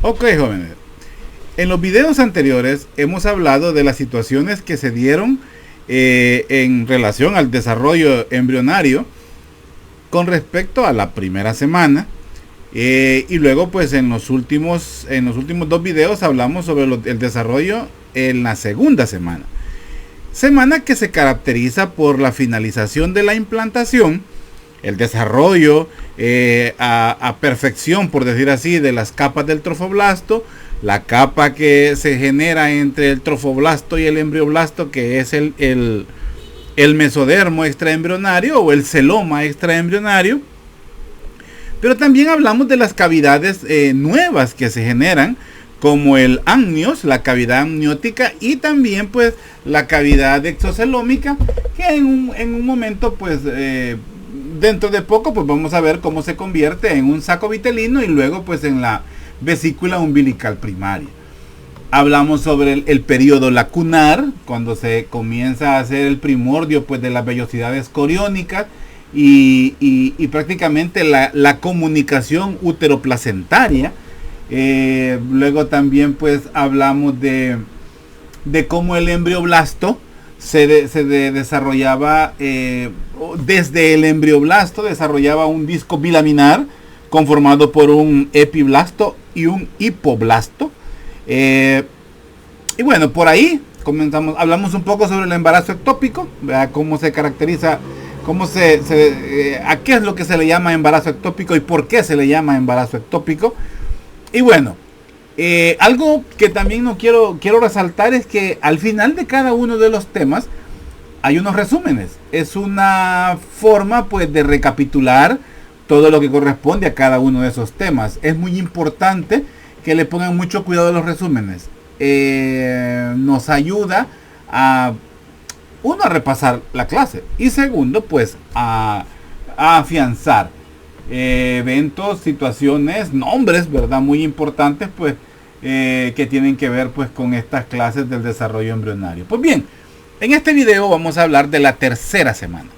Ok, jóvenes. En los videos anteriores hemos hablado de las situaciones que se dieron en relación al desarrollo embrionario con respecto a la primera semana. Y luego pues en los últimos dos videos hablamos sobre el desarrollo en la segunda semana. Semana que se caracteriza por la finalización de la implantación, el desarrollo a perfección, por decir así, de las capas del trofoblasto, la capa que se genera entre el trofoblasto y el embrioblasto, que es el mesodermo extraembrionario o el celoma extraembrionario. Pero también hablamos de las cavidades nuevas que se generan, como el amnios, la cavidad amniótica, y también pues la cavidad exocelómica, que en un momento pues dentro de poco pues vamos a ver cómo se convierte en un saco vitelino y luego pues en la vesícula umbilical primaria. Hablamos sobre el periodo lacunar, cuando se comienza a hacer el primordio pues de las vellosidades coriónicas y prácticamente la comunicación uteroplacentaria. Luego también pues hablamos de cómo el embrioblasto se desarrollaba, desde el embrioblasto desarrollaba un disco bilaminar conformado por un epiblasto y un hipoblasto. Y bueno, por ahí comenzamos, hablamos un poco sobre el embarazo ectópico, cómo se caracteriza, a qué es lo que se le llama embarazo ectópico y por qué se le llama embarazo ectópico. Y bueno, algo que también no quiero resaltar es que al final de cada uno de los temas hay unos resúmenes. Es una forma pues de recapitular todo lo que corresponde a cada uno de esos temas. Es muy importante que le pongan mucho cuidado a los resúmenes. Nos ayuda a repasar la clase y segundo pues a afianzar eventos, situaciones, nombres, ¿verdad? Muy importantes pues que tienen que ver pues con estas clases del desarrollo embrionario. Pues bien, en este video vamos a hablar de la tercera semana.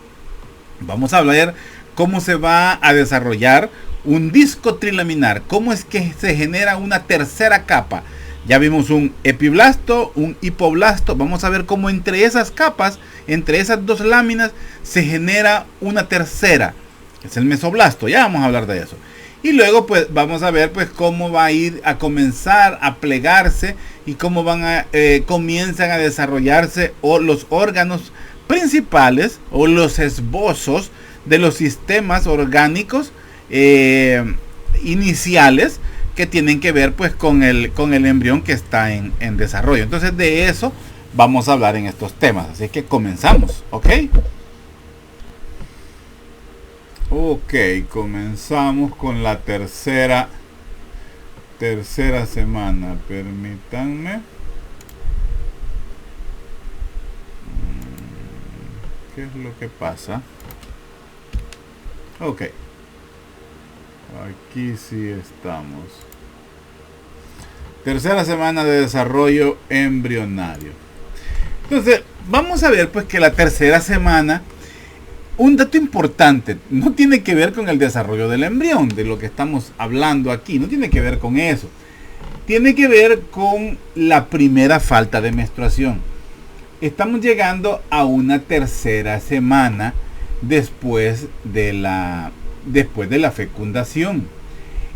Vamos a hablar cómo se va a desarrollar un disco trilaminar, cómo es que se genera una tercera capa. Ya vimos un epiblasto, un hipoblasto. Vamos a ver cómo entre esas capas, entre esas dos láminas, se genera una tercera. Es el mesoblasto. Ya vamos a hablar de eso. Y luego pues vamos a ver pues cómo va a ir a comenzar a plegarse y cómo comienzan a desarrollarse los órganos principales o los esbozos de los sistemas orgánicos iniciales que tienen que ver pues con el embrión que está en desarrollo. Entonces de eso vamos a hablar en estos temas. Así que comenzamos, ¿ok? Ok, comenzamos con la tercera semana. Permítanme. ¿Qué es lo que pasa? Ok. Aquí sí estamos. Tercera semana de desarrollo embrionario. Entonces, vamos a ver pues que la tercera semana, un dato importante, no tiene que ver con el desarrollo del embrión, de lo que estamos hablando aquí, no tiene que ver con eso. Tiene que ver con la primera falta de menstruación. Estamos llegando a una tercera semana después de la fecundación.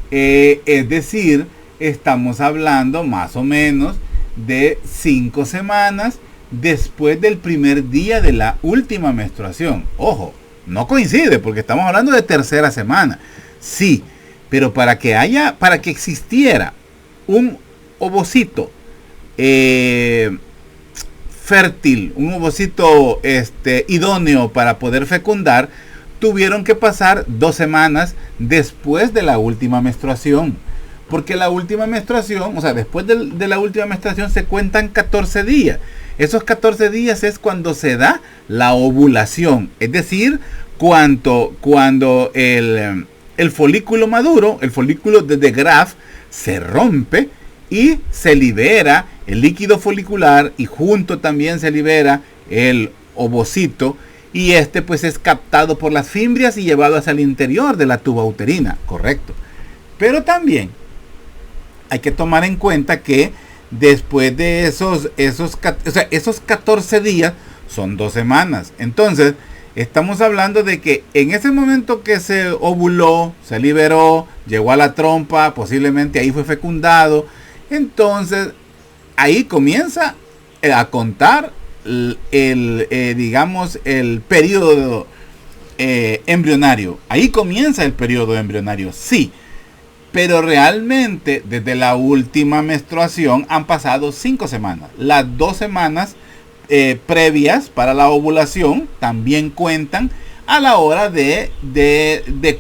Es decir, estamos hablando más o menos de 5 semanas después del primer día de la última menstruación. Ojo, no coincide porque estamos hablando de tercera semana. Sí, pero para que existiera un ovocito fértil, un ovocito idóneo para poder fecundar, tuvieron que pasar 2 semanas después de la última menstruación. Porque la última menstruación, o sea, después de la última menstruación se cuentan 14 días. Esos 14 días es cuando se da la ovulación. Es decir, cuando el folículo maduro, el folículo de Graf, se rompe y se libera el líquido folicular y junto también se libera el ovocito. Y pues es captado por las fimbrias y llevado hacia el interior de la tuba uterina, correcto. Pero también hay que tomar en cuenta que después de esos 14 días son 2 semanas. Entonces, estamos hablando de que en ese momento que se ovuló, se liberó, llegó a la trompa, posiblemente ahí fue fecundado. Entonces, ahí comienza a contar digamos, el periodo embrionario. Ahí comienza el periodo embrionario, sí. Pero realmente, desde la última menstruación han pasado 5 semanas. Las 2 semanas previas para la ovulación también cuentan a la hora de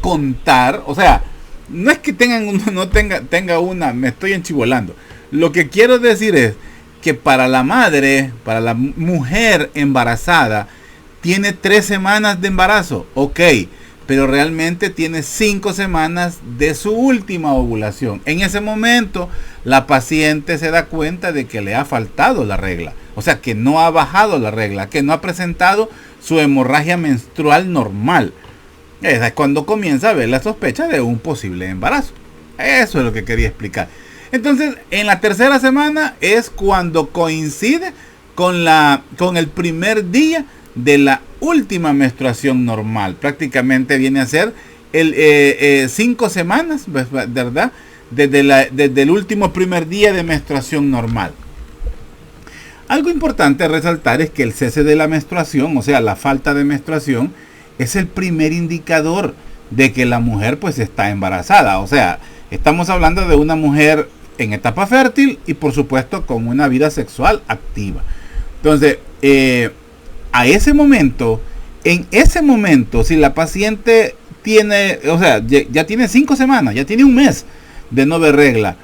contar. O sea, no es que tenga una, me estoy enchivolando. Lo que quiero decir es que para la madre, para la mujer embarazada, tiene 3 semanas de embarazo, ok, pero realmente tiene 5 semanas de su última ovulación. En ese momento, la paciente se da cuenta de que le ha faltado la regla. O sea, que no ha bajado la regla, que no ha presentado su hemorragia menstrual normal. Esa es cuando comienza a ver la sospecha de un posible embarazo. Eso es lo que quería explicar. Entonces, en la 3ª semana es cuando coincide con el primer día de la última menstruación normal. Prácticamente viene a ser 5 semanas, ¿verdad? Desde el último primer día de menstruación normal. Algo importante a resaltar es que el cese de la menstruación, o sea, la falta de menstruación, es el primer indicador de que la mujer pues está embarazada. O sea, estamos hablando de una mujer en etapa fértil y por supuesto con una vida sexual activa. Entonces, en ese momento, si la paciente tiene, o sea, ya tiene 5 semanas, ya tiene un mes de no ver regla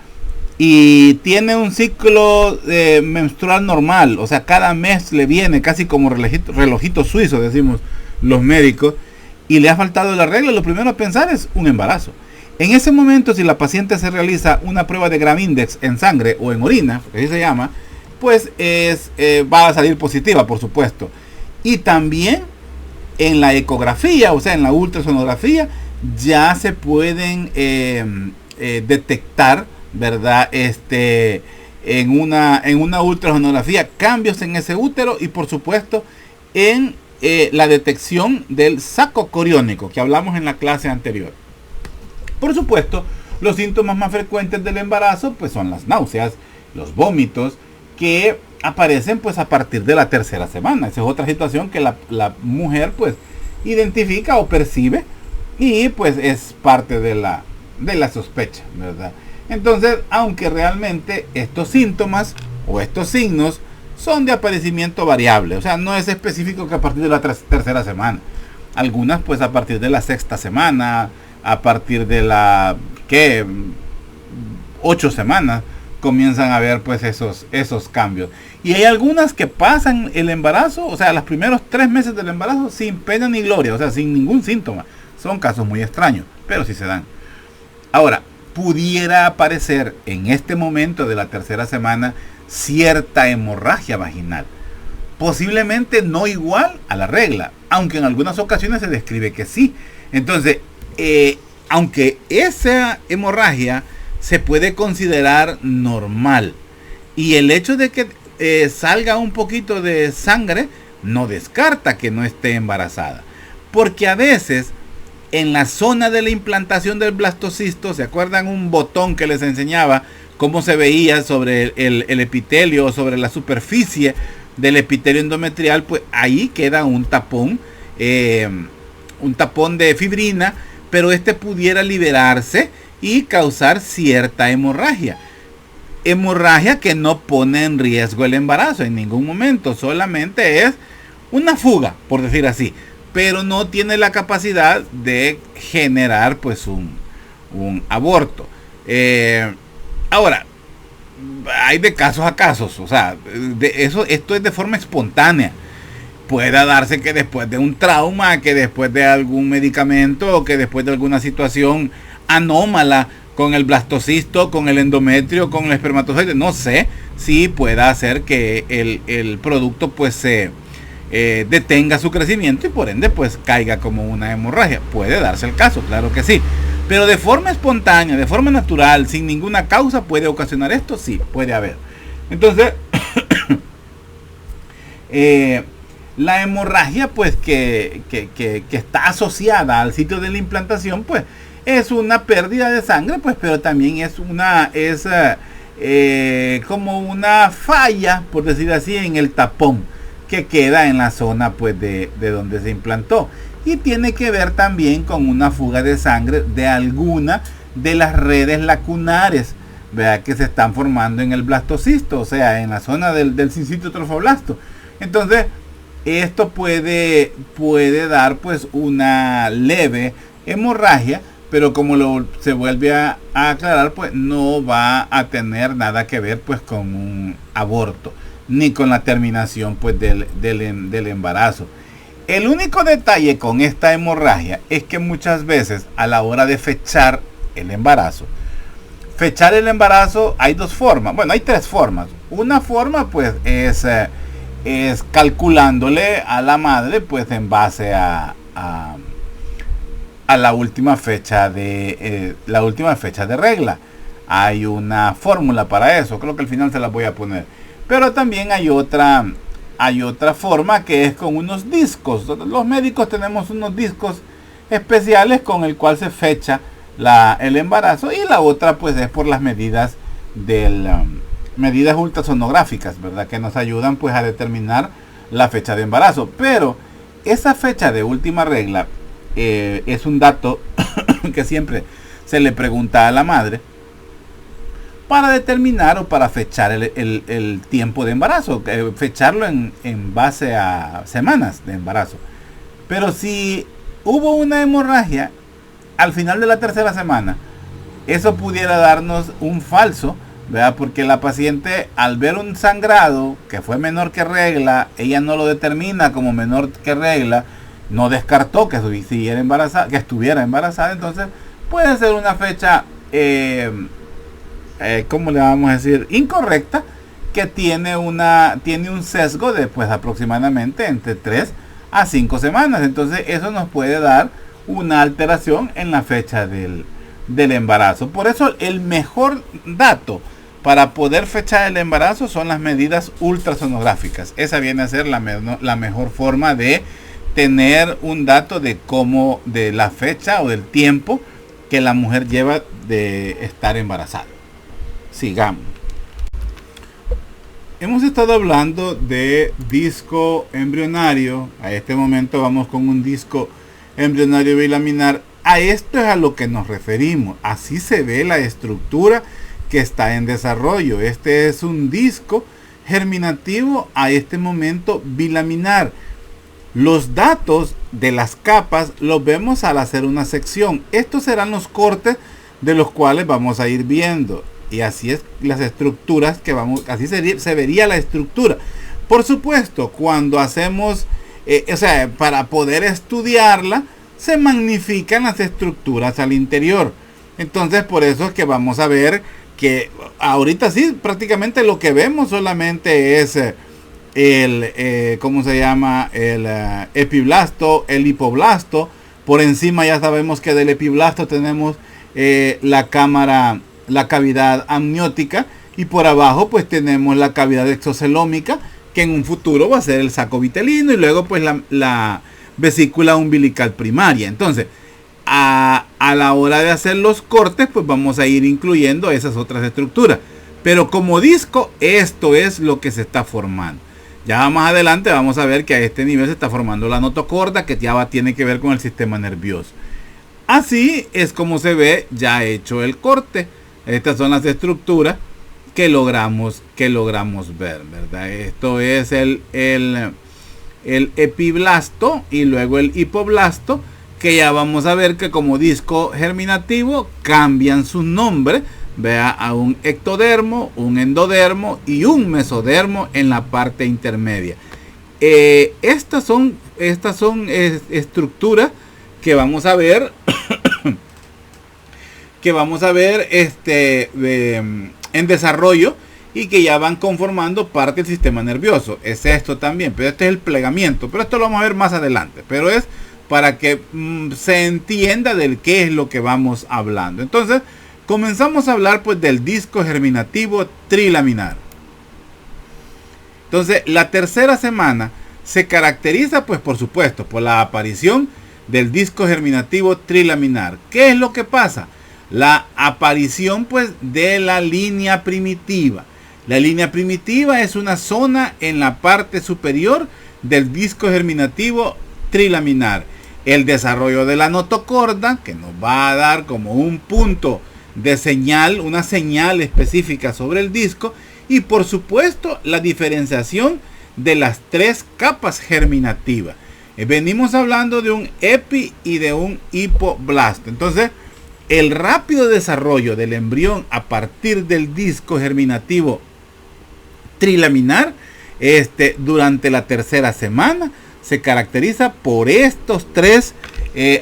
y tiene un ciclo menstrual normal, o sea, cada mes le viene casi como relojito suizo, decimos los médicos, y le ha faltado la regla, lo primero a pensar es un embarazo. En ese momento, si la paciente se realiza una prueba de Gram-Index en sangre o en orina, así se llama, pues va a salir positiva, por supuesto. Y también en la ecografía, o sea, en la ultrasonografía, ya se pueden detectar, ¿verdad? En una ultrasonografía, cambios en ese útero y, por supuesto, en la detección del saco coriónico, que hablamos en la clase anterior. Por supuesto, los síntomas más frecuentes del embarazo pues son las náuseas, los vómitos, que aparecen pues a partir de la 3ª semana. Esa es otra situación que la mujer pues identifica o percibe y pues es parte de la sospecha, ¿verdad? Entonces, aunque realmente estos síntomas o estos signos son de aparecimiento variable, o sea, no es específico que a partir de la 3ª semana. Algunas pues a partir de la 6ª semana, a partir de la 8 semanas comienzan a ver pues esos cambios. Y hay algunas que pasan el embarazo, o sea, los primeros 3 meses del embarazo sin pena ni gloria, o sea, sin ningún síntoma. Son casos muy extraños, pero sí se dan. Ahora, pudiera aparecer en este momento de la 3ª semana cierta hemorragia vaginal. Posiblemente no igual a la regla, aunque en algunas ocasiones se describe que sí. Entonces, aunque esa hemorragia se puede considerar normal y el hecho de que salga un poquito de sangre no descarta que no esté embarazada, porque a veces en la zona de la implantación del blastocisto, ¿se acuerdan un botón que les enseñaba cómo se veía sobre el epitelio o sobre la superficie del epitelio endometrial? Pues ahí queda un tapón de fibrina, pero pudiera liberarse y causar cierta hemorragia. Hemorragia que no pone en riesgo el embarazo en ningún momento, solamente es una fuga, por decir así, pero no tiene la capacidad de generar pues un aborto. Ahora, hay de casos a casos, o sea, esto es de forma espontánea. Pueda darse que después de un trauma, que después de algún medicamento o que después de alguna situación anómala con el blastocisto, con el endometrio, con el espermatozoide, no sé si pueda hacer que el producto pues se detenga su crecimiento y por ende pues caiga como una hemorragia. Puede darse el caso, claro que sí, Pero de forma espontánea, de forma natural, sin ninguna causa, ¿puede ocasionar esto? Sí, puede haber. Entonces, la hemorragia, pues, que está asociada al sitio de la implantación, pues, es una pérdida de sangre, pues, pero también es como una falla, por decir así, en el tapón que queda en la zona, pues, de donde se implantó. Y tiene que ver también con una fuga de sangre de alguna de las redes lacunares, ¿verdad?, que se están formando en el blastocisto, o sea, en la zona del sincitio trofoblasto. Entonces, esto puede dar, pues, una leve hemorragia, pero como se vuelve a aclarar, pues no va a tener nada que ver, pues, con un aborto, ni con la terminación, pues, del embarazo. El único detalle con esta hemorragia es que muchas veces a la hora de fechar el embarazo hay dos formas, bueno, hay tres formas. Una forma, pues, es calculándole a la madre, pues, en base a la última fecha de regla. Hay una fórmula para eso, creo que al final se la voy a poner. Pero también hay otra forma, que es con unos discos. Los médicos tenemos unos discos especiales con el cual se fecha el embarazo, y la otra, pues, es por las medidas medidas ultrasonográficas, ¿verdad?, que nos ayudan, pues, a determinar la fecha de embarazo. Pero esa fecha de última regla es un dato que siempre se le pregunta a la madre para determinar o para fechar el tiempo de embarazo, fecharlo en base a semanas de embarazo. Pero si hubo una hemorragia al final de la tercera semana, eso pudiera darnos un falso, ¿verdad?, porque la paciente, al ver un sangrado que fue menor que regla, ella no lo determina como menor que regla, no descartó que estuviera embarazada. Entonces puede ser una fecha, ¿cómo le vamos a decir?, incorrecta, que tiene un sesgo de, pues, aproximadamente entre 3 a 5 semanas. Entonces eso nos puede dar una alteración en la fecha del embarazo. Por eso el mejor dato para poder fechar el embarazo son las medidas ultrasonográficas. Esa viene a ser la mejor forma de tener un dato de la fecha o del tiempo que la mujer lleva de estar embarazada. Sigamos. Hemos estado hablando de disco embrionario. A este momento vamos con un disco embrionario bilaminar. A esto es a lo que nos referimos. Así se ve la estructura que está en desarrollo. Este es un disco germinativo a este momento bilaminar. Los datos de las capas los vemos al hacer una sección. Estos serán los cortes de los cuales vamos a ir viendo. Y así es las estructuras así se vería la estructura. Por supuesto, cuando hacemos, para poder estudiarla, se magnifican las estructuras al interior. Entonces, por eso es que vamos a ver que ahorita sí, prácticamente lo que vemos solamente es el epiblasto, el hipoblasto. Por encima ya sabemos que del epiblasto tenemos la cavidad amniótica, y por abajo, pues, tenemos la cavidad exocelómica, que en un futuro va a ser el saco vitelino, y luego, pues, la vesícula umbilical primaria. Entonces, a la hora de hacer los cortes, pues vamos a ir incluyendo esas otras estructuras. Pero como disco, esto es lo que se está formando. Ya más adelante vamos a ver que a este nivel se está formando la notocorda, que ya tiene que ver con el sistema nervioso. Así es como se ve ya hecho el corte. Estas son las estructuras que logramos ver, ¿verdad? Esto es el epiblasto y luego el hipoblasto, que ya vamos a ver que como disco germinativo cambian su nombre, vea, a un ectodermo, un endodermo y un mesodermo en la parte intermedia. Estas son estructuras que vamos a ver en desarrollo, y que ya van conformando parte del sistema nervioso. Es esto también, pero este es el plegamiento, pero esto lo vamos a ver más adelante. Pero es para que se entienda del qué es lo que vamos hablando. Entonces, comenzamos a hablar pues del disco germinativo trilaminar. Entonces, la tercera semana se caracteriza pues por supuesto por la aparición del disco germinativo trilaminar. ¿Qué es lo que pasa? La aparición pues de la línea primitiva. La línea primitiva es una zona en la parte superior del disco germinativo trilaminar. El desarrollo de la notocorda, que nos va a dar como un punto de señal, una señal específica sobre el disco, y por supuesto la diferenciación de las tres capas germinativas. Venimos hablando de un epi y de un hipoblasto. Entonces, el rápido desarrollo del embrión a partir del disco germinativo trilaminar durante la tercera semana se caracteriza por estos tres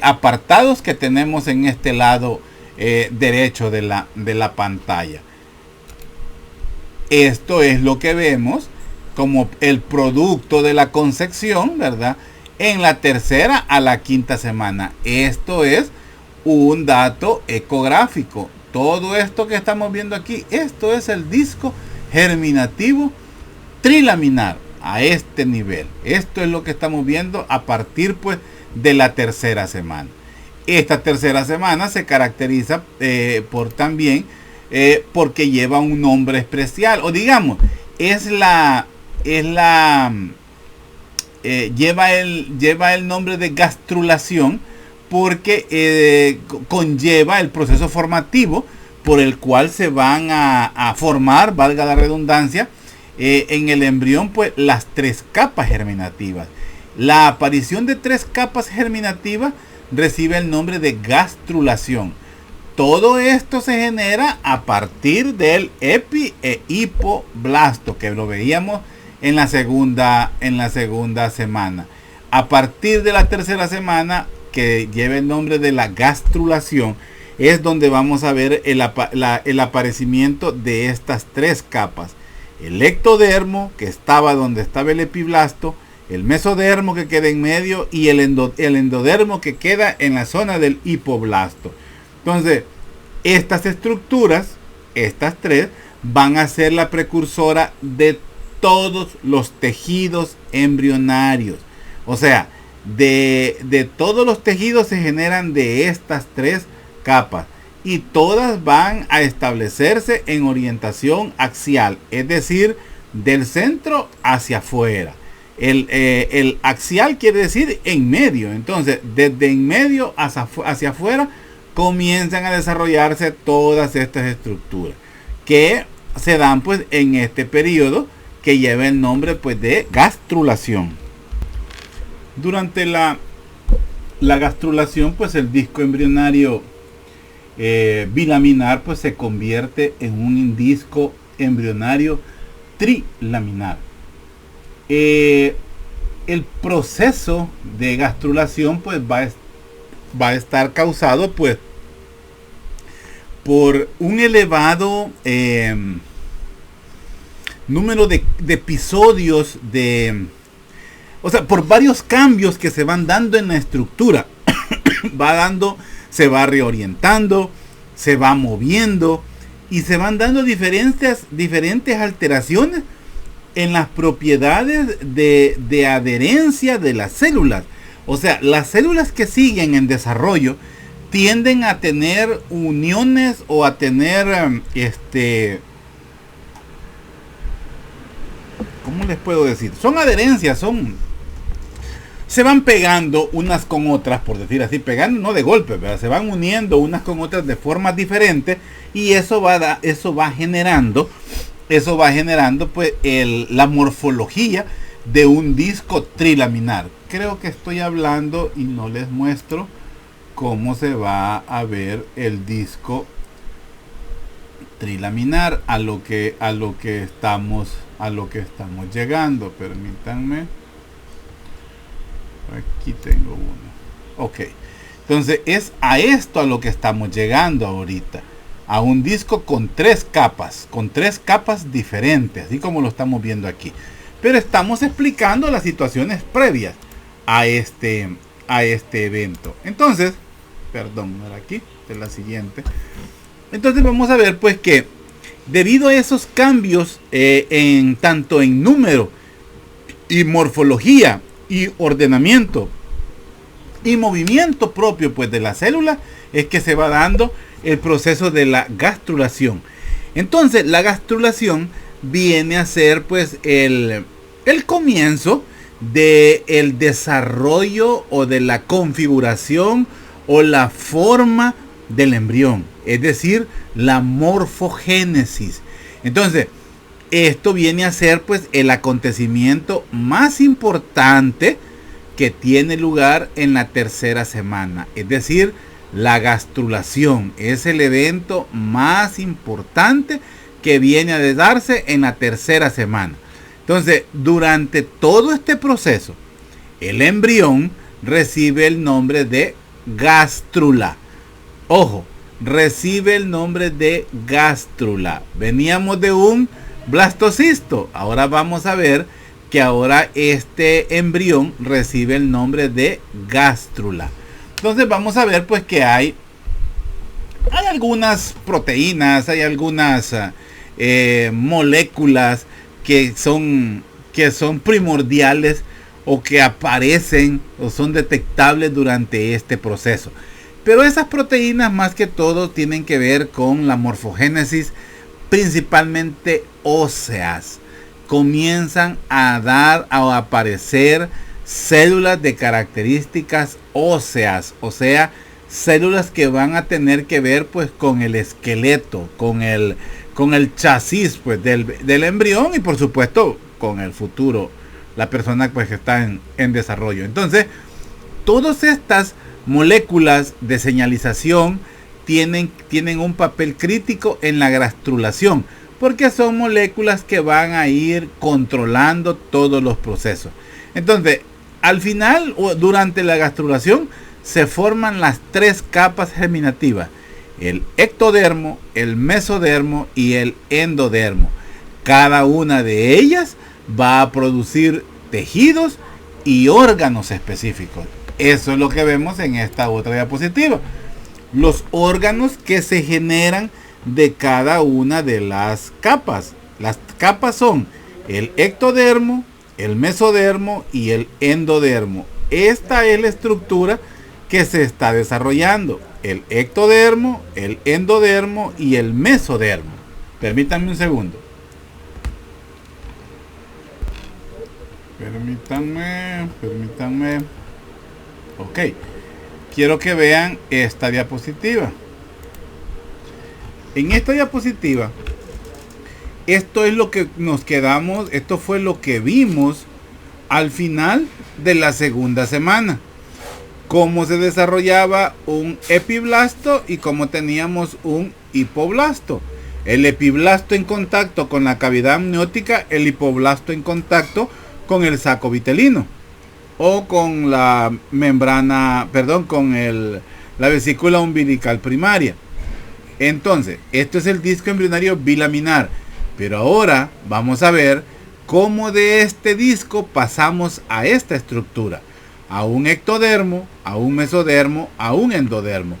apartados que tenemos en este lado derecho de la pantalla. Esto es lo que vemos como el producto de la concepción, ¿verdad? En la tercera a la quinta semana. Esto es un dato ecográfico. Todo esto que estamos viendo aquí, esto es el disco germinativo trilaminar a este nivel. Esto es lo que estamos viendo a partir pues de la tercera semana. Esta tercera semana se caracteriza por también porque lleva un nombre especial, o digamos lleva el nombre de gastrulación porque conlleva el proceso formativo por el cual se van a formar, valga la redundancia, en el embrión pues las tres capas germinativas. La aparición de tres capas germinativas recibe el nombre de gastrulación. Todo esto se genera a partir del epi e hipoblasto, que lo veíamos en la segunda semana. A partir de la tercera semana, que lleva el nombre de la gastrulación, es donde vamos a ver el aparecimiento de estas tres capas. El ectodermo, que estaba donde estaba el epiblasto, el mesodermo que queda en medio y el endodermo que queda en la zona del hipoblasto. Entonces, estas estructuras, estas tres, van a ser la precursora de todos los tejidos embrionarios. O sea, de todos los tejidos se generan de estas tres capas. Y todas van a establecerse en orientación axial, es decir, del centro hacia afuera. El axial quiere decir en medio. Entonces, desde en medio hacia afuera comienzan a desarrollarse todas estas estructuras que se dan pues en este periodo que lleva el nombre pues de gastrulación. Durante la gastrulación pues el disco embrionario bilaminar pues se convierte en un disco embrionario trilaminar. El proceso de gastrulación pues va a estar causado pues por un elevado número de episodios por varios cambios que se van dando en la estructura. Se va reorientando, se va moviendo y se van dando diferentes alteraciones en las propiedades de adherencia de las células. O sea, las células que siguen en desarrollo tienden a tener uniones o a tener ¿cómo les puedo decir? Son adherencias, se van pegando unas con otras, por decir así, pegando no de golpe, ¿verdad? Se van uniendo unas con otras de formas diferentes y eso va generando pues la morfología de un disco trilaminar. Creo que estoy hablando y no les muestro cómo se va a ver el disco trilaminar a lo que estamos llegando. Permítanme. Aquí tengo uno. Ok. Entonces es a esto a lo que estamos llegando ahorita. A un disco con tres capas diferentes, así como lo estamos viendo aquí. Pero estamos explicando las situaciones previas a este a este evento. Entonces, perdón, no era aquí, es la siguiente. Entonces vamos a ver pues que debido a esos cambios en tanto en número y morfología y ordenamiento y movimiento propio pues de la célula, es que se va dando el proceso de la gastrulación. Entonces la gastrulación viene a ser pues el comienzo del desarrollo o de la configuración o la forma del embrión, es decir, la morfogénesis. Entonces, esto viene a ser pues el acontecimiento más importante que tiene lugar en la tercera semana, es decir, la gastrulación es el evento más importante que viene a darse en la tercera semana. Entonces, durante todo este proceso, el embrión recibe el nombre de gástrula. Ojo, recibe el nombre de gástrula. Veníamos de un blastocisto. Ahora vamos a ver que ahora este embrión recibe el nombre de gástrula. Entonces vamos a ver pues que hay algunas proteínas, hay algunas moléculas que son primordiales o que aparecen o son detectables durante este proceso. Pero esas proteínas más que todo tienen que ver con la morfogénesis, principalmente óseas. Comienzan a aparecer células de características óseas, o sea, células que van a tener que ver pues con el esqueleto, con el chasis pues del embrión y por supuesto con el futuro, la persona pues que está en desarrollo. Entonces, todas estas moléculas de señalización tienen un papel crítico en la gastrulación, porque son moléculas que van a ir controlando todos los procesos. Entonces, al final o durante la gastrulación se forman las tres capas germinativas: el ectodermo, el mesodermo y el endodermo. Cada una de ellas va a producir tejidos y órganos específicos. Eso es lo que vemos en esta otra diapositiva. Los órganos que se generan de cada una de las capas. Las capas son el ectodermo, el mesodermo y el endodermo. Esta es la estructura que se está desarrollando: el ectodermo, el endodermo y el mesodermo. Permítanme un segundo. Permítanme. Ok. Quiero que vean esta diapositiva. En esta diapositiva, esto es lo que nos quedamos, esto fue lo que vimos al final de la segunda semana. Cómo se desarrollaba un epiblasto y cómo teníamos un hipoblasto. El epiblasto en contacto con la cavidad amniótica, el hipoblasto en contacto con el saco vitelino o con la membrana, la vesícula umbilical primaria. Entonces, esto es el disco embrionario bilaminar. Pero ahora vamos a ver cómo de este disco pasamos a esta estructura: a un ectodermo, a un mesodermo, a un endodermo.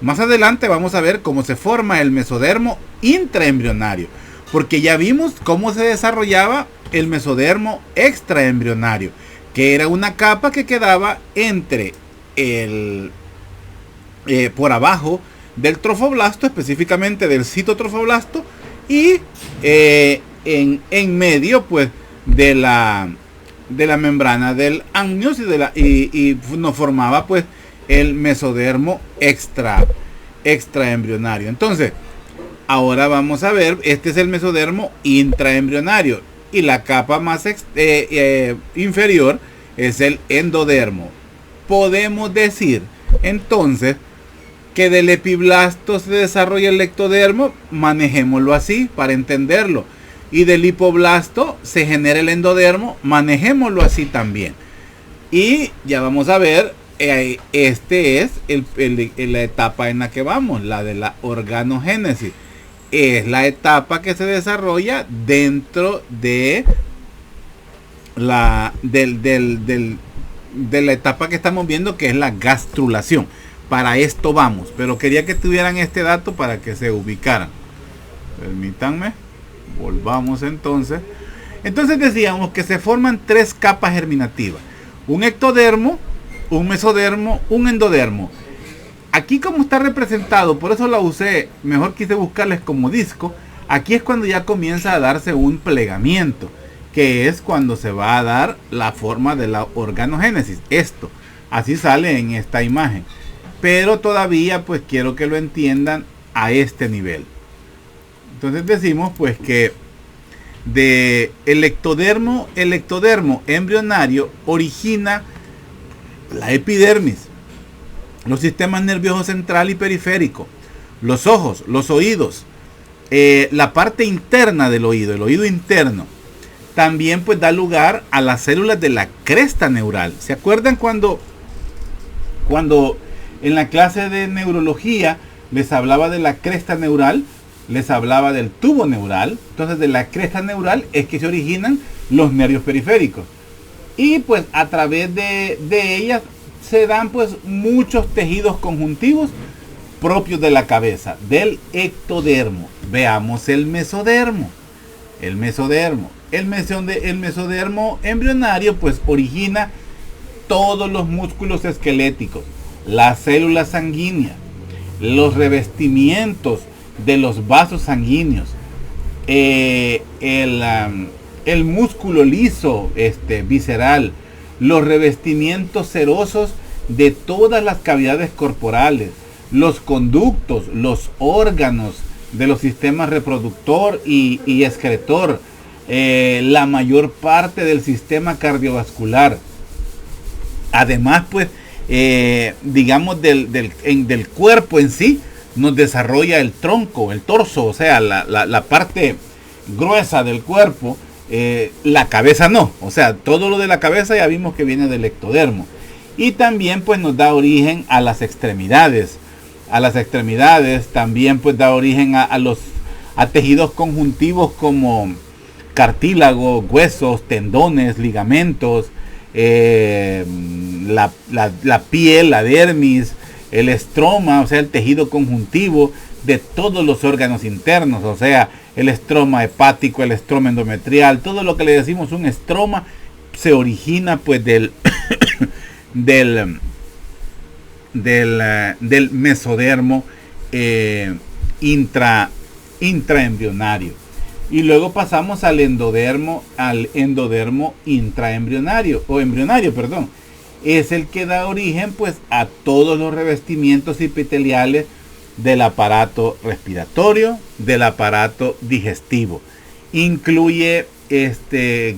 Más adelante vamos a ver cómo se forma el mesodermo intraembrionario, porque ya vimos cómo se desarrollaba el mesodermo extraembrionario, que era una capa que quedaba entre por abajo del trofoblasto, específicamente del citotrofoblasto, y en medio pues de la membrana del amnios y nos formaba pues el mesodermo extraembrionario. Entonces, ahora vamos a ver, este es el mesodermo intraembrionario y la capa más inferior es el endodermo. Podemos decir entonces que del epiblasto se desarrolla el ectodermo, manejémoslo así para entenderlo, y del hipoblasto se genera el endodermo, manejémoslo así también. Y ya vamos a ver, este es la etapa en la que vamos, la de la organogénesis. Es la etapa que se desarrolla dentro de de la etapa que estamos viendo, que es la gastrulación. Para esto vamos, pero quería que tuvieran este dato para que se ubicaran. Permítanme, volvamos entonces. Entonces decíamos que se forman tres capas germinativas: un ectodermo, un mesodermo, un endodermo. Aquí, como está representado, por eso la usé, mejor quise buscarles como disco. Aquí es cuando ya comienza a darse un plegamiento, que es cuando se va a dar la forma de la organogénesis. Esto, así sale en esta imagen. Pero todavía pues quiero que lo entiendan a este nivel. Entonces decimos pues que el ectodermo embrionario origina la epidermis, los sistemas nerviosos central y periférico, los ojos, los oídos, la parte interna del oído, el oído interno. También pues da lugar a las células de la cresta neural. ¿Se acuerdan cuando en la clase de neurología les hablaba de la cresta neural? Les hablaba del tubo neural. Entonces de la cresta neural es que se originan los nervios periféricos. Y pues a través de ellas se dan pues muchos tejidos conjuntivos propios de la cabeza, del ectodermo. Veamos el mesodermo. El mesodermo embrionario pues origina todos los músculos esqueléticos, las células sanguíneas, los revestimientos de los vasos sanguíneos, el músculo liso visceral, los revestimientos serosos de todas las cavidades corporales, los conductos, los órganos de los sistemas reproductor y excretor, la mayor parte del sistema cardiovascular. Además pues digamos del cuerpo en sí, nos desarrolla el tronco, el torso, o sea la parte gruesa del cuerpo. La cabeza no, o sea todo lo de la cabeza ya vimos que viene del ectodermo. Y también pues nos da origen a las extremidades. También pues da origen a tejidos conjuntivos como cartílago, huesos, tendones, ligamentos, la piel, la dermis, el estroma, o sea el tejido conjuntivo de todos los órganos internos, o sea el estroma hepático, el estroma endometrial, todo lo que le decimos un estroma se origina pues del mesodermo intraembrionario. Y luego pasamos al endodermo intraembrionario, o embrionario, perdón. Es el que da origen pues a todos los revestimientos epiteliales del aparato respiratorio, del aparato digestivo. Incluye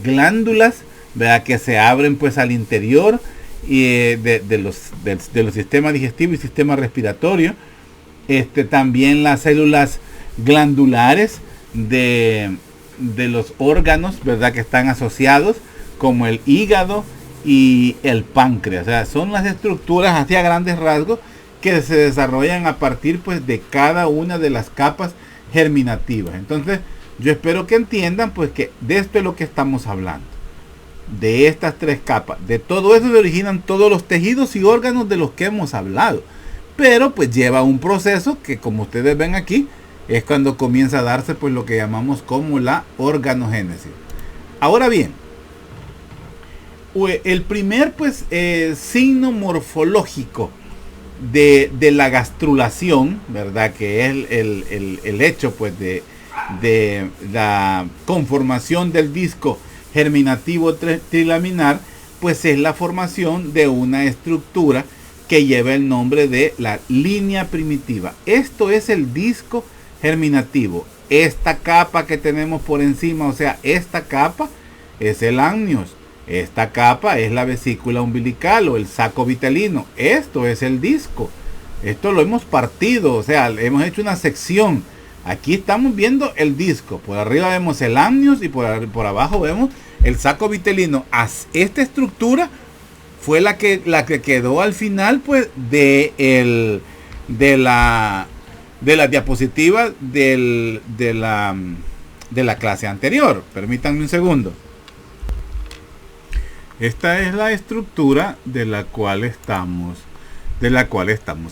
glándulas, ¿verdad?, que se abren pues al interior de los sistemas digestivos y sistema respiratorio. También las células glandulares de los órganos, ¿verdad?, que están asociados, como el hígado y el páncreas. O sea, son las estructuras hacia grandes rasgos que se desarrollan a partir pues de cada una de las capas germinativas. Entonces yo espero que entiendan pues que de esto es lo que estamos hablando, de estas tres capas. De todo eso se originan todos los tejidos y órganos de los que hemos hablado, pero pues lleva un proceso que, como ustedes ven aquí, es cuando comienza a darse pues lo que llamamos como la organogénesis. Ahora bien, el primer pues signo morfológico de la gastrulación, ¿verdad?, que es el hecho pues de la conformación del disco germinativo trilaminar, pues es la formación de una estructura que lleva el nombre de la línea primitiva. Esto es el disco germinativo. Esta capa que tenemos por encima, o sea, esta capa es el amnios. Esta capa es la vesícula umbilical o el saco vitelino. Esto es el disco. Esto lo hemos partido, o sea, hemos hecho una sección. Aquí estamos viendo el disco. Por arriba vemos el amnios y por abajo vemos el saco vitelino. Esta estructura fue la que quedó al final pues de la diapositiva de la clase anterior. Permítanme un segundo. Esta es la estructura de la cual estamos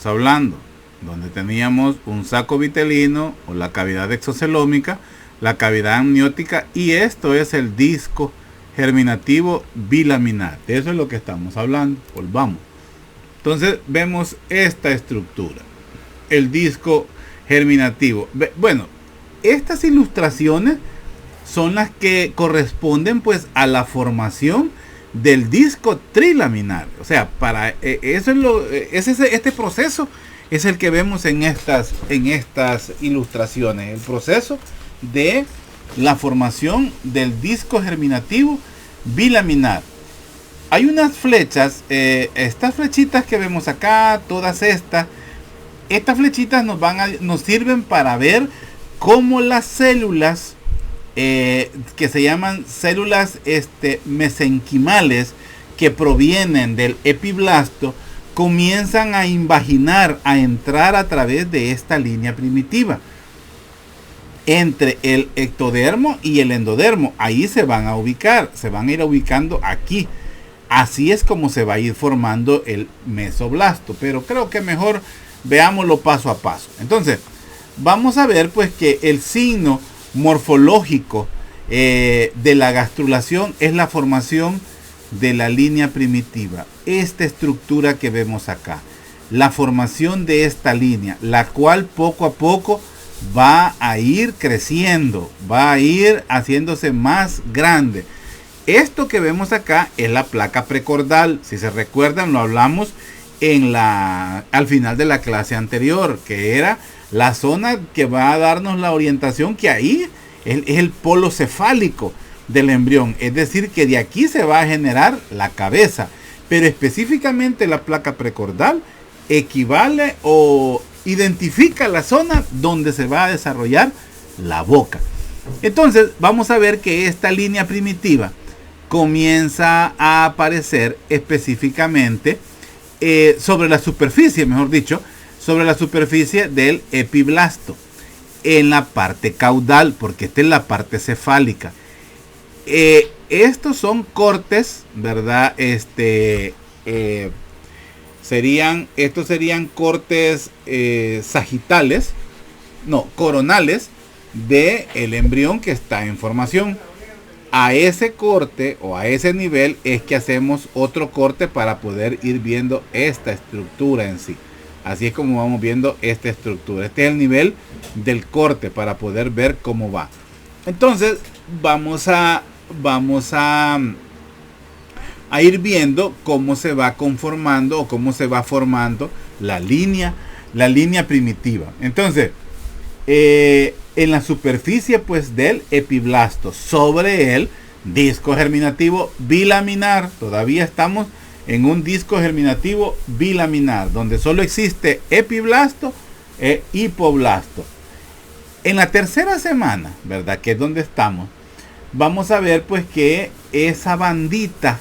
hablando, donde teníamos un saco vitelino o la cavidad exocelómica, la cavidad amniótica, y esto es el disco germinativo bilaminar. De eso es lo que estamos hablando. Volvamos. Entonces vemos esta estructura, el disco germinativo. Bueno, estas ilustraciones son las que corresponden pues a la formación del disco trilaminar. O sea, para eso es este proceso es el que vemos en estas ilustraciones, el proceso de la formación del disco germinativo bilaminar. Hay unas flechas, estas flechitas que vemos acá, todas estas flechitas nos sirven para ver cómo las células que se llaman células mesenquimales, que provienen del epiblasto, comienzan a invaginar, a entrar a través de esta línea primitiva entre el ectodermo y el endodermo. Ahí se van a ubicar, se van a ir ubicando aquí. Así es como se va a ir formando el mesoblasto, pero creo que mejor veámoslo paso a paso. Entonces vamos a ver pues que el signo morfológico de la gastrulación es la formación de la línea primitiva. Esta estructura que vemos acá, la formación de esta línea, la cual poco a poco va a ir creciendo, va a ir haciéndose más grande. Esto que vemos acá es la placa precordal. Si se recuerdan, lo hablamos al final de la clase anterior, que era la zona que va a darnos la orientación, que ahí es el polo cefálico del embrión. Es decir, que de aquí se va a generar la cabeza. Pero específicamente la placa precordal equivale o identifica la zona donde se va a desarrollar la boca. Entonces vamos a ver que esta línea primitiva comienza a aparecer específicamente sobre la superficie, mejor dicho, sobre la superficie del epiblasto, en la parte caudal, porque esta es la parte cefálica. Estos son cortes, ¿verdad? Estos serían cortes sagitales, no, coronales del embrión que está en formación. A ese corte o a ese nivel es que hacemos otro corte para poder ir viendo esta estructura en sí. Así es como vamos viendo esta estructura. Este es el nivel del corte para poder ver cómo va. Entonces vamos a ir viendo cómo se va conformando o cómo se va formando la línea primitiva. Entonces, en la superficie pues del epiblasto, sobre el disco germinativo bilaminar, todavía estamos en un disco germinativo bilaminar, donde solo existe epiblasto e hipoblasto. En la tercera semana, ¿verdad? Que es donde estamos, vamos a ver pues que esa bandita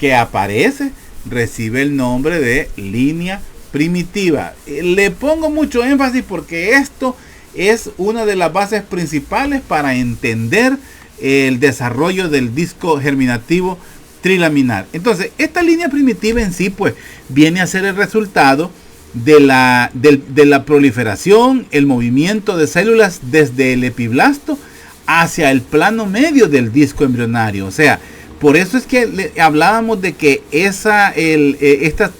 que aparece recibe el nombre de línea primitiva. Le pongo mucho énfasis porque esto es una de las bases principales para entender el desarrollo del disco germinativo trilaminar. Entonces, esta línea primitiva en sí, pues, viene a ser el resultado de la proliferación, el movimiento de células desde el epiblasto hacia el plano medio del disco embrionario. O sea, por eso es que hablábamos de que esta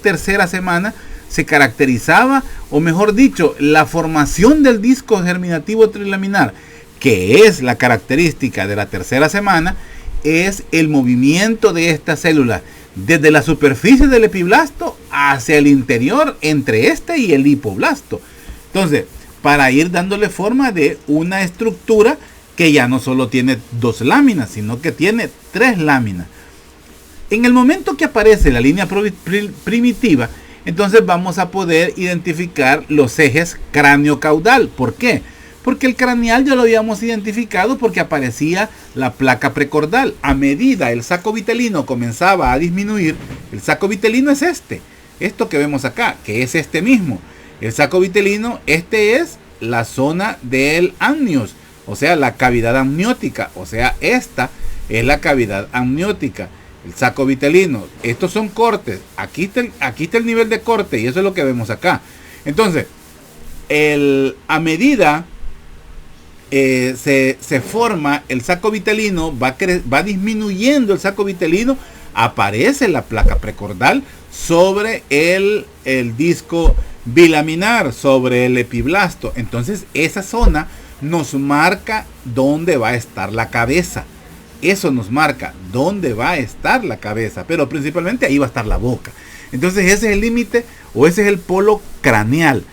tercera semana se caracterizaba, o mejor dicho, la formación del disco germinativo trilaminar, que es la característica de la tercera semana, es el movimiento de estas células desde la superficie del epiblasto hacia el interior entre este y el hipoblasto. Entonces, para ir dándole forma de una estructura que ya no solo tiene 2 láminas, sino que tiene 3 láminas. En el momento que aparece la línea primitiva, entonces vamos a poder identificar los ejes cráneo-caudal. ¿Por qué? Porque el craneal ya lo habíamos identificado porque aparecía la placa precordal. A medida el saco vitelino comenzaba a disminuir, el saco vitelino es esto que vemos acá, que es este mismo. El saco vitelino, es la zona del amnios, o sea, la cavidad amniótica, o sea, esta es la cavidad amniótica. el saco vitelino. Estos son cortes. Aquí está el nivel de corte y eso es lo que vemos acá. Entonces, a medida se forma el saco vitelino, va disminuyendo el saco vitelino, aparece la placa precordal sobre el disco bilaminar, sobre el epiblasto. Entonces esa zona nos marca dónde va a estar la cabeza. Eso nos marca dónde va a estar la cabeza, pero principalmente ahí va a estar la boca. Entonces ese es el límite, o ese es el polo craneal.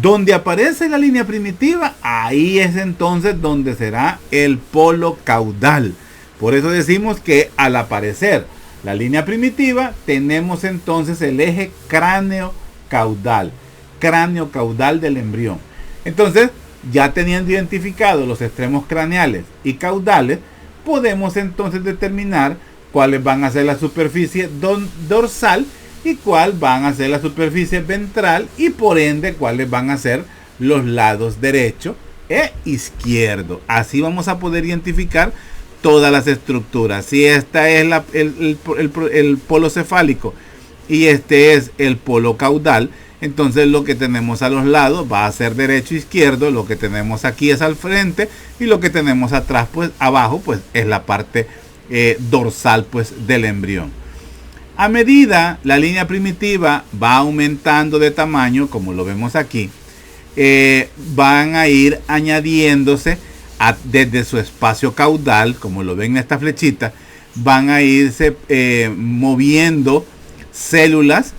Donde aparece la línea primitiva, ahí es entonces donde será el polo caudal. Por eso decimos que al aparecer la línea primitiva, tenemos entonces el eje cráneo caudal del embrión. Entonces, ya teniendo identificados los extremos craneales y caudales, podemos entonces determinar cuáles van a ser la superficie dorsal y cuál van a ser la superficie ventral, y por ende cuáles van a ser los lados derecho e izquierdo. Así vamos a poder identificar todas las estructuras. Si esta es el polo cefálico y este es el polo caudal, entonces lo que tenemos a los lados va a ser derecho e izquierdo, lo que tenemos aquí es al frente y lo que tenemos atrás, pues abajo, pues es la parte dorsal, pues del embrión. A medida la línea primitiva va aumentando de tamaño, como lo vemos aquí, van a ir añadiéndose desde su espacio caudal, como lo ven en esta flechita, van a irse moviendo células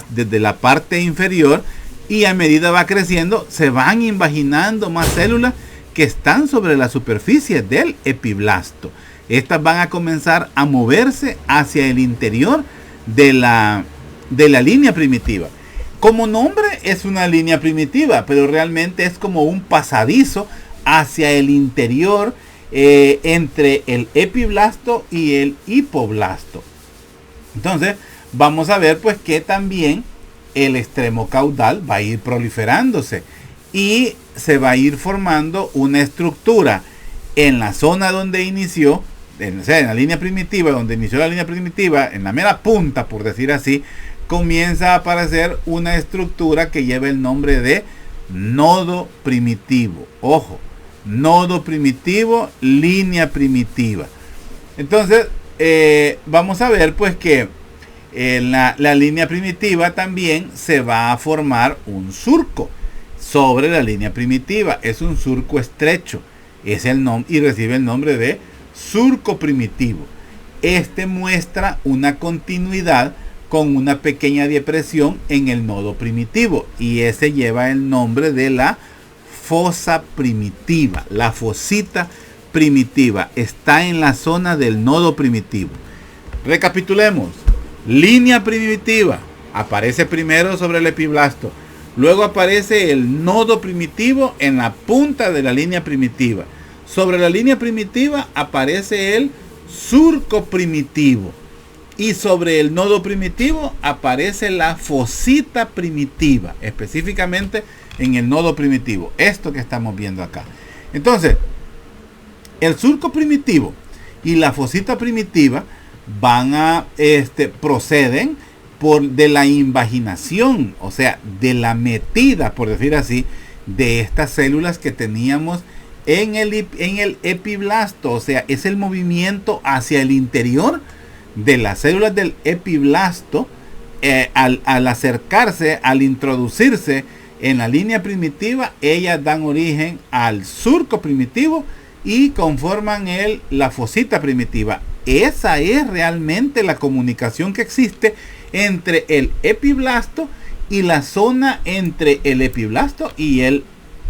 desde la parte inferior, y a medida va creciendo se van invaginando más células que están sobre la superficie del epiblasto. Estas van a comenzar a moverse hacia el interior de la línea primitiva. Como nombre es una línea primitiva, pero realmente es como un pasadizo hacia el interior entre el epiblasto y el hipoblasto. Entonces vamos a ver pues que también el extremo caudal va a ir proliferándose y se va a ir formando una estructura en la zona donde inició, en la línea primitiva, donde inició la línea primitiva, en la mera punta, por decir así, comienza a aparecer una estructura que lleva el nombre de nodo primitivo. Ojo, nodo primitivo, línea primitiva. Entonces, vamos a ver pues que en la línea primitiva también se va a formar un surco sobre la línea primitiva. Es un surco estrecho, es el nombre y recibe el nombre de surco primitivo. Este muestra una continuidad con una pequeña depresión en el nodo primitivo, y ese lleva el nombre de la fosa primitiva. La fosita primitiva está en la zona del nodo primitivo. Recapitulemos. Línea primitiva aparece primero sobre el epiblasto, luego aparece el nodo primitivo en la punta de la línea primitiva. Sobre la línea primitiva aparece el surco primitivo, y sobre el nodo primitivo aparece la fosita primitiva, específicamente en el nodo primitivo, esto que estamos viendo acá. Entonces, el surco primitivo y la fosita primitiva proceden de la invaginación, o sea, de la metida, por decir así, de estas células que teníamos en el epiblasto. O sea, es el movimiento hacia el interior de las células del epiblasto al acercarse, al introducirse en la línea primitiva. Ellas dan origen al surco primitivo y conforman la fosita primitiva. Esa es realmente la comunicación que existe entre el epiblasto y la zona entre el epiblasto y el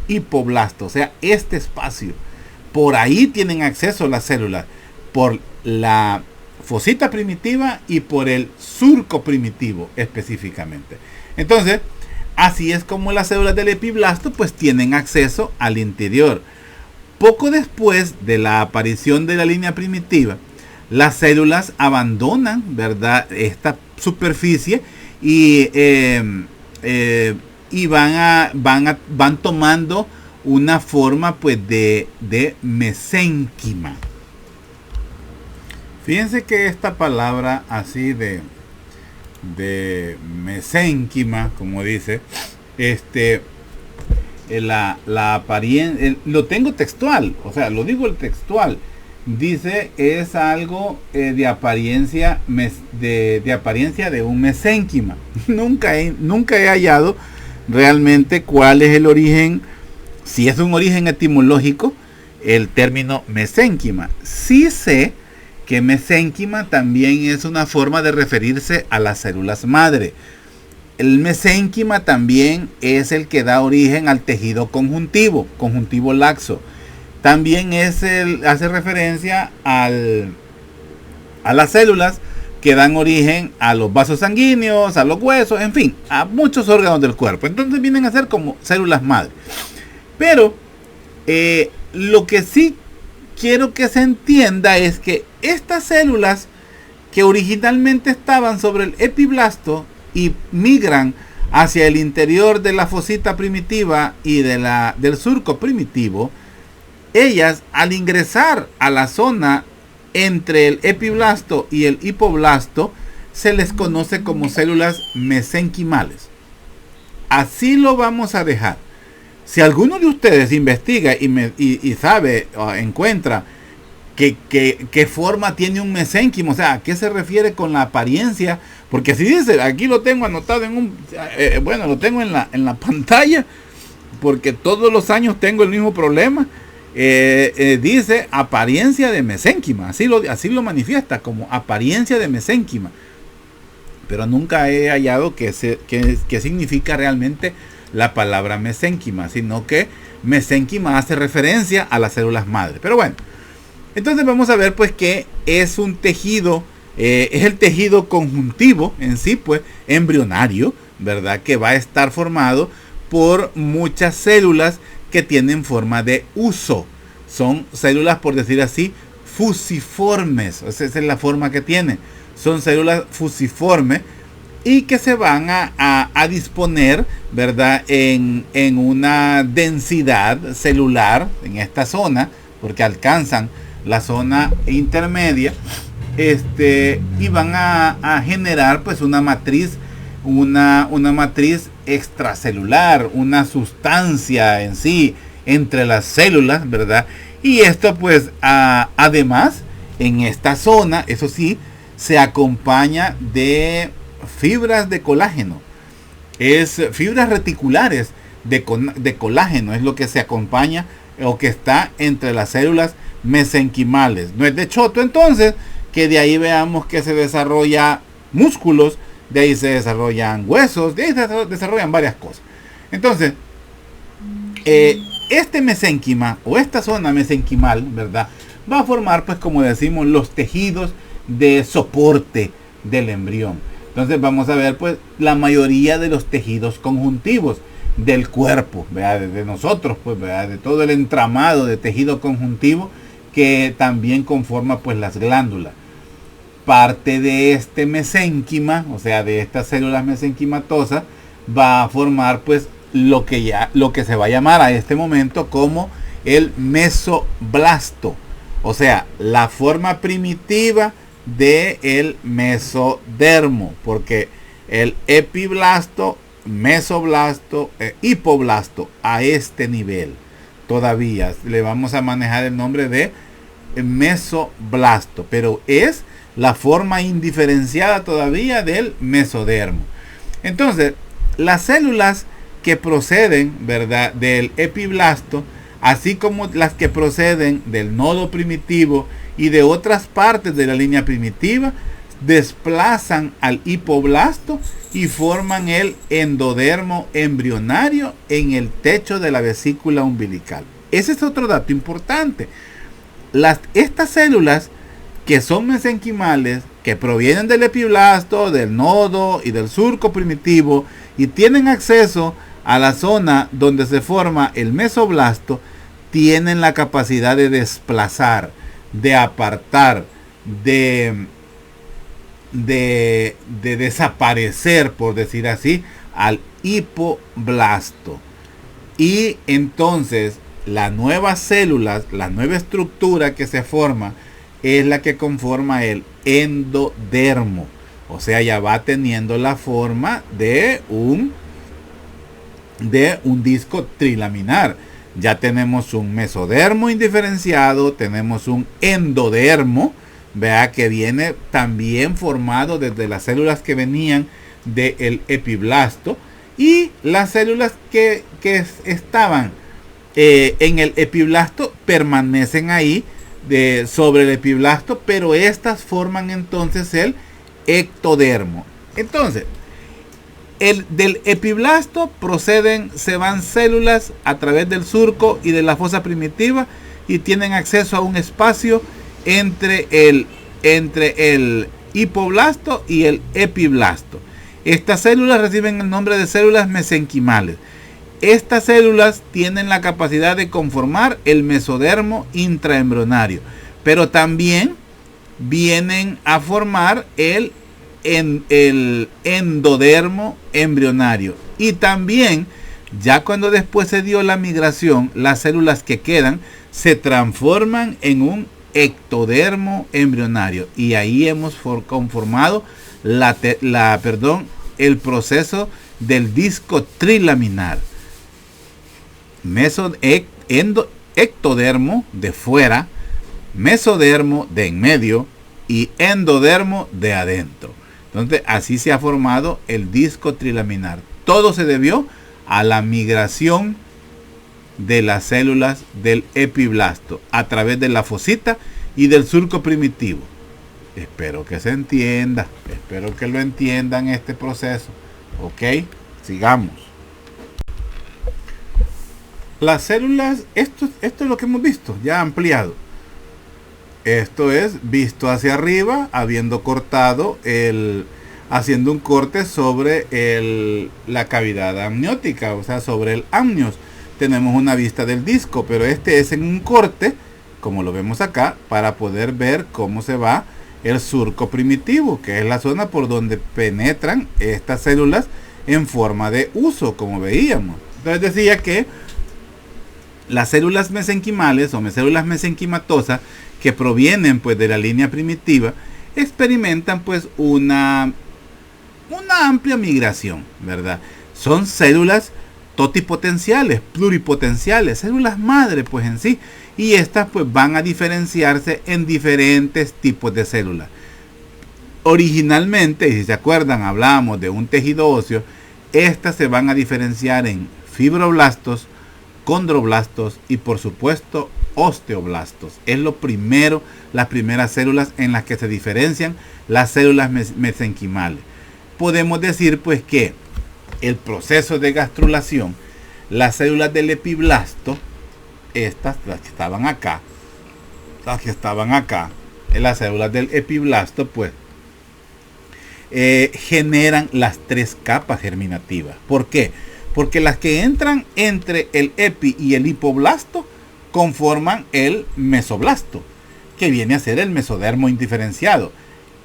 hipoblasto, o sea, este espacio. Por ahí tienen acceso las células, por la fosita primitiva y por el surco primitivo específicamente. Entonces, así es como las células del epiblasto pues tienen acceso al interior. Poco después de la aparición de la línea primitiva, las células abandonan, ¿verdad?, esta superficie y van tomando una forma pues de mesénquima. Fíjense que esta palabra así de mesénquima, como dice, la apariencia, lo tengo textual, o sea, lo digo el textual, dice es algo de apariencia de apariencia de un mesénquima. nunca he hallado realmente cuál es el origen, si es un origen etimológico el término mesénquima. Sí sé que mesénquima también es una forma de referirse a las células madre. El mesénquima también es el que da origen al tejido conjuntivo laxo. También hace referencia a las células que dan origen a los vasos sanguíneos, a los huesos, en fin, a muchos órganos del cuerpo. Entonces vienen a ser como células madre. Pero lo que sí quiero que se entienda es que estas células que originalmente estaban sobre el epiblasto y migran hacia el interior de la fosita primitiva y del surco primitivo, ellas al ingresar a la zona entre el epiblasto y el hipoblasto se les conoce como células mesenquimales. Así lo vamos a dejar. Si alguno de ustedes investiga y sabe o encuentra qué forma tiene un mesénquimo, o sea, ¿a qué se refiere con la apariencia? Porque si dice, aquí lo tengo anotado lo tengo en la pantalla, porque todos los años tengo el mismo problema. Dice apariencia de mesénquima, así lo manifiesta como apariencia de mesénquima, pero nunca he hallado qué significa realmente la palabra mesénquima, sino que mesénquima hace referencia a las células madre. Pero bueno, entonces vamos a ver pues que es un tejido, es el tejido conjuntivo en sí, pues embrionario, ¿verdad? Que va a estar formado por muchas células que tienen forma de huso. Son células, por decir así, fusiformes. Esa es la forma que tienen. Son células fusiformes y que se van a disponer, ¿verdad? En una densidad celular en esta zona, porque alcanzan la zona intermedia, y van a generar pues una matriz extracelular, una sustancia en sí entre las células, ¿verdad? Y esto pues además en esta zona, eso sí, se acompaña de fibras de colágeno. Es fibras reticulares de colágeno, es lo que se acompaña o que está entre las células mesenquimales. No es de choto entonces que de ahí veamos que se desarrolla músculos, de ahí se desarrollan huesos, de ahí se desarrollan varias cosas. Entonces, este mesénquima o esta zona mesenquimal, ¿verdad? Va a formar, pues como decimos, los tejidos de soporte del embrión. Entonces vamos a ver, pues, la mayoría de los tejidos conjuntivos del cuerpo, ¿verdad? De nosotros, pues, ¿verdad? De todo el entramado de tejido conjuntivo que también conforma, pues, las glándulas. Parte de este mesénquima, o sea, de estas células mesenquimatosas, va a formar pues lo que se va a llamar a este momento como el mesoblasto, o sea, la forma primitiva del mesodermo, porque el epiblasto, mesoblasto, hipoblasto a este nivel todavía le vamos a manejar el nombre de mesoblasto, pero es la forma indiferenciada todavía del mesodermo. Entonces, las células que proceden, ¿verdad?, del epiblasto, así como las que proceden del nodo primitivo y de otras partes de la línea primitiva, desplazan al hipoblasto y forman el endodermo embrionario en el techo de la vesícula umbilical. Ese es otro dato importante. Estas células que son mesenquimales, que provienen del epiblasto, del nodo y del surco primitivo y tienen acceso a la zona donde se forma el mesoblasto, tienen la capacidad de desplazar, de apartar, de desaparecer, por decir así, al hipoblasto. Y entonces las nuevas células, la nueva estructura que se forma es la que conforma el endodermo. O sea, ya va teniendo la forma de un disco trilaminar. Ya tenemos un mesodermo indiferenciado, tenemos un endodermo, vea, que viene también formado desde las células que venían del epiblasto, y las células que estaban en el epiblasto permanecen ahí sobre el epiblasto, pero estas forman entonces el ectodermo. Entonces, del epiblasto se van células a través del surco y de la fosa primitiva y tienen acceso a un espacio entre el hipoblasto y el epiblasto. Estas células reciben el nombre de células mesenquimales. Estas células tienen la capacidad de conformar el mesodermo intraembrionario, pero también vienen a formar el endodermo embrionario. Y también, ya cuando después se dio la migración, las células que quedan se transforman en un ectodermo embrionario. Y ahí hemos conformado el proceso del disco trilaminar. Ectodermo de fuera, mesodermo de en medio y endodermo de adentro. Entonces, así se ha formado el disco trilaminar. Todo se debió a la migración de las células del epiblasto a través de la fosita y del surco primitivo. Espero que se entienda, espero que lo entiendan este proceso. Ok, sigamos. Las células, esto es lo que hemos visto, ya ampliado. Esto es visto hacia arriba, habiendo cortado haciendo un corte sobre la cavidad amniótica, o sea, sobre el amnios. Tenemos una vista del disco, pero este es en un corte, como lo vemos acá, para poder ver cómo se va el surco primitivo, que es la zona por donde penetran estas células en forma de huso, como veíamos. Entonces decía que las células mesenquimales o células mesenquimatosas que provienen pues de la línea primitiva experimentan pues una amplia migración, ¿verdad? Son células totipotenciales, pluripotenciales, células madre pues en sí, y estas pues van a diferenciarse en diferentes tipos de células. Originalmente, si se acuerdan, hablábamos de un tejido óseo. Estas se van a diferenciar en fibroblastos, condroblastos y por supuesto osteoblastos. Es lo primero, las primeras células en las que se diferencian las células mesenquimales. Podemos decir pues que el proceso de gastrulación, las células del epiblasto, las que estaban acá, las células del epiblasto pues generan las 3 capas germinativas. ¿Por qué? Porque las que entran entre el epi y el hipoblasto conforman el mesoblasto, que viene a ser el mesodermo indiferenciado.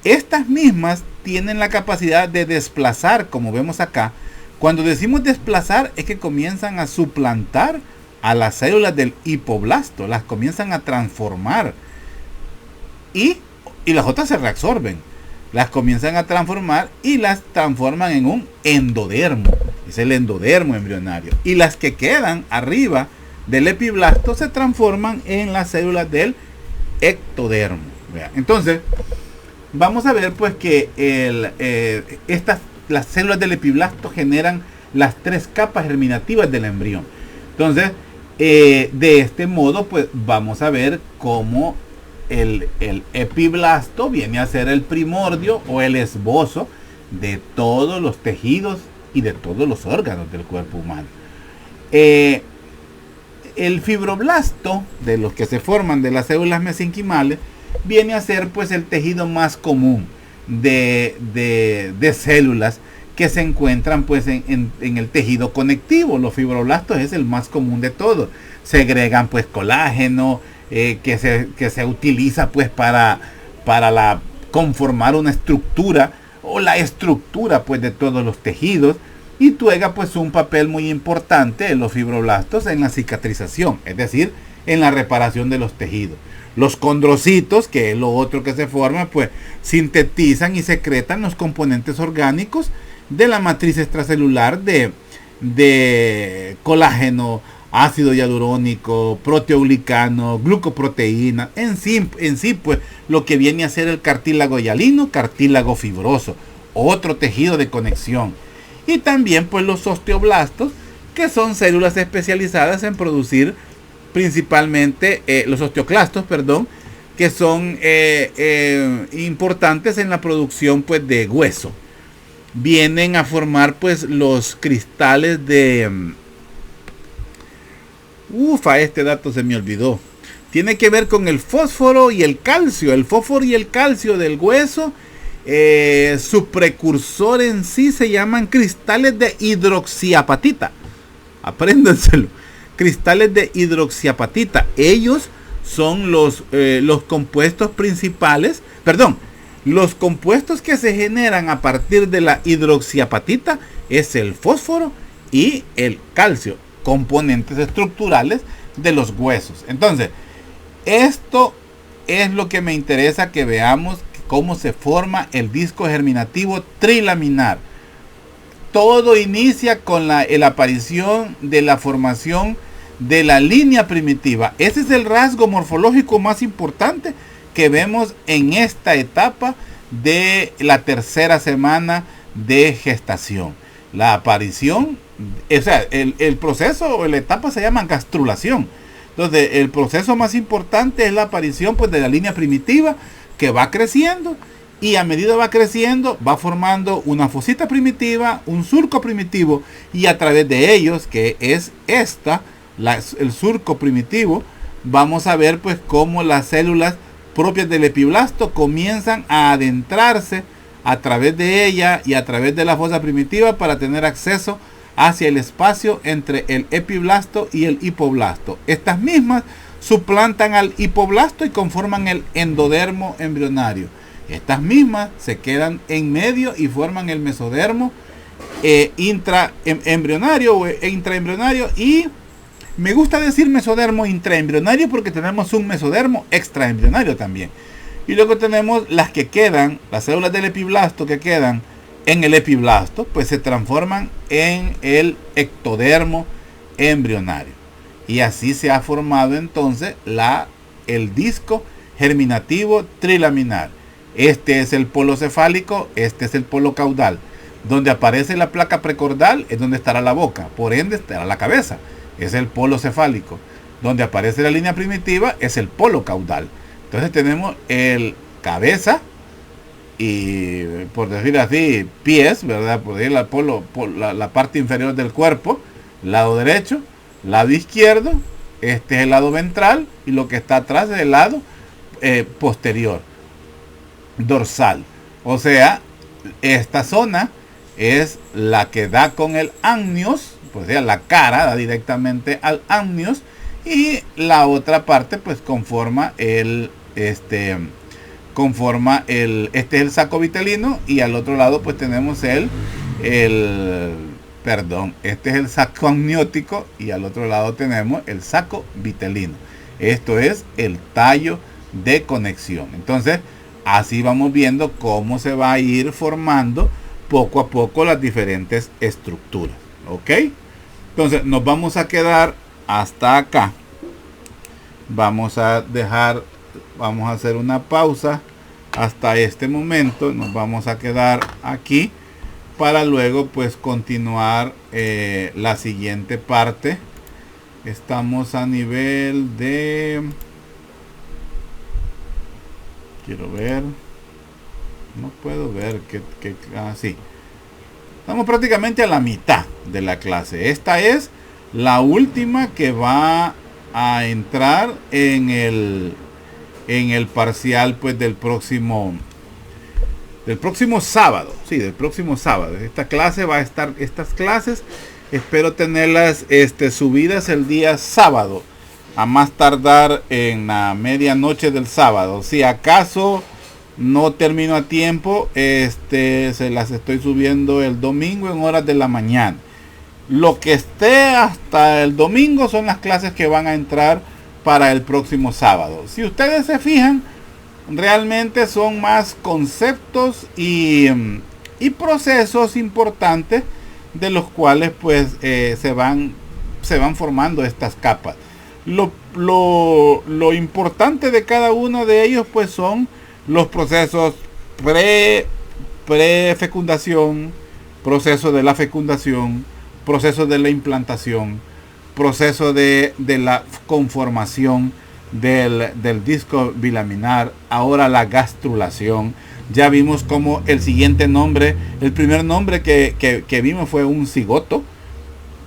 Estas mismas tienen la capacidad de desplazar, como vemos acá. Cuando decimos desplazar es que comienzan a suplantar a las células del hipoblasto, las comienzan a transformar y las otras se reabsorben. Las comienzan a transformar y las transforman en un endodermo. Es el endodermo embrionario. Y las que quedan arriba del epiblasto se transforman en las células del ectodermo. Entonces, vamos a ver pues que las células del epiblasto generan las 3 capas germinativas del embrión. Entonces, de este modo, pues vamos a ver cómo el epiblasto viene a ser el primordio o el esbozo de todos los tejidos y de todos los órganos del cuerpo humano. El fibroblasto, de los que se forman de las células mesenquimales, viene a ser pues el tejido más común de células que se encuentran pues en el tejido conectivo. Los fibroblastos es el más común de todos. Segregan pues colágeno, que se utiliza pues para conformar una estructura o la estructura pues de todos los tejidos, y juega pues un papel muy importante en los fibroblastos en la cicatrización, es decir, en la reparación de los tejidos. Los condrocitos, que es lo otro que se forma, pues sintetizan y secretan los componentes orgánicos de la matriz extracelular de colágeno, ácido hialurónico, proteoglicano, glucoproteína, en sí, pues lo que viene a ser el cartílago hialino, cartílago fibroso, otro tejido de conexión. Y también pues los osteoblastos, que son células especializadas en producir principalmente los osteoclastos, perdón, que son importantes en la producción pues de hueso. Vienen a formar pues los cristales de este dato se me olvidó. Tiene que ver con el fósforo y el calcio. El fósforo y el calcio del hueso, su precursor en sí se llaman cristales de hidroxiapatita. Apréndenselo. Cristales de hidroxiapatita. Ellos son los compuestos principales, los compuestos que se generan a partir de la hidroxiapatita es el fósforo y el calcio, componentes estructurales de los huesos. Entonces, esto es lo que me interesa que veamos, cómo se forma el disco germinativo trilaminar. Todo inicia con la aparición de la formación de la línea primitiva. Ese es el rasgo morfológico más importante que vemos en esta etapa de la tercera semana de gestación. La aparición, o sea, el proceso o la etapa se llama gastrulación. Entonces, el proceso más importante es la aparición pues de la línea primitiva, que va creciendo, y a medida va creciendo va formando una fosita primitiva, un surco primitivo, y a través de ellos, que es el surco primitivo, vamos a ver pues cómo las células propias del epiblasto comienzan a adentrarse a través de ella y a través de la fosa primitiva para tener acceso hacia el espacio entre el epiblasto y el hipoblasto. Estas mismas suplantan al hipoblasto y conforman el endodermo embrionario. Estas mismas se quedan en medio y forman el mesodermo intraembrionario o intraembrionario, y me gusta decir mesodermo intraembrionario porque tenemos un mesodermo extraembrionario también. Y luego tenemos las que quedan, las células del epiblasto que quedan en el epiblasto, pues se transforman en el ectodermo embrionario. Y así se ha formado entonces el disco germinativo trilaminar. Este es el polo cefálico, este es el polo caudal. Donde aparece la placa precordal es donde estará la boca, por ende estará la cabeza. Es el polo cefálico. Donde aparece la línea primitiva es el polo caudal. Entonces tenemos el cabeza y, por decir así, pies, ¿verdad? Por decir la parte inferior del cuerpo, lado derecho, lado izquierdo, este es el lado ventral, y lo que está atrás es el lado posterior, dorsal. O sea, esta zona es la que da con el amnios, pues sea, la cara da directamente al amnios, y la otra parte pues conforma este es el saco vitelino, y al otro lado pues tenemos este es el saco amniótico, y al otro lado tenemos el saco vitelino. Esto es el tallo de conexión. Entonces, así vamos viendo cómo se va a ir formando poco a poco las diferentes estructuras. ¿Ok? Entonces, nos vamos a quedar hasta acá. Vamos a hacer una pausa hasta este momento. Nos vamos a quedar aquí para luego pues continuar la siguiente parte. Estamos a nivel de, quiero ver, no puedo ver sí, estamos prácticamente a la mitad de la clase. Esta es la última que va a entrar en el parcial pues del próximo sábado. Sí, del próximo sábado. Esta clase va a estar, estas clases espero tenerlas subidas el día sábado, a más tardar en la medianoche del sábado. Si acaso no termino a tiempo, se las estoy subiendo el domingo en horas de la mañana. Lo que esté hasta el domingo son las clases que van a entrar para el próximo sábado. Si ustedes se fijan, realmente son más conceptos y procesos importantes de los cuales pues se van formando estas capas. Lo importante de cada uno de ellos pues son los procesos prefecundación, proceso de la fecundación, proceso de la implantación, proceso de la conformación del disco bilaminar, ahora la gastrulación. Ya vimos como el siguiente nombre, el primer nombre que vimos fue un cigoto.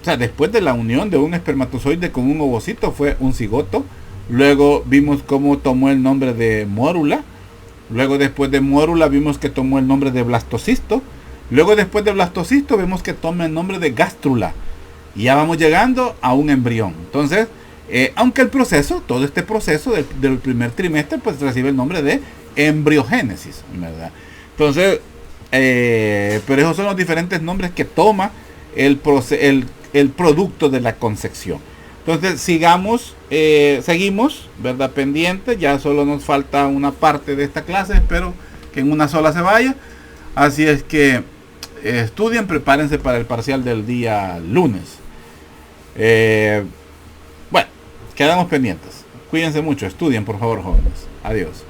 O sea, después de la unión de un espermatozoide con un ovocito fue un cigoto. Luego vimos cómo tomó el nombre de mórula. Luego después de mórula vimos que tomó el nombre de blastocisto. Luego después de blastocisto vemos que toma el nombre de gástrula. Y ya vamos llegando a un embrión. Entonces, aunque el proceso, todo este proceso del primer trimestre, pues recibe el nombre de embriogénesis, ¿verdad? Entonces, pero esos son los diferentes nombres que toma el producto de la concepción. Entonces, seguimos, ¿verdad? Pendiente. Ya solo nos falta una parte de esta clase. Espero que en una sola se vaya. Así es que estudien, prepárense para el parcial del día lunes. Bueno, quedamos pendientes. Cuídense mucho, estudien por favor, jóvenes. Adiós.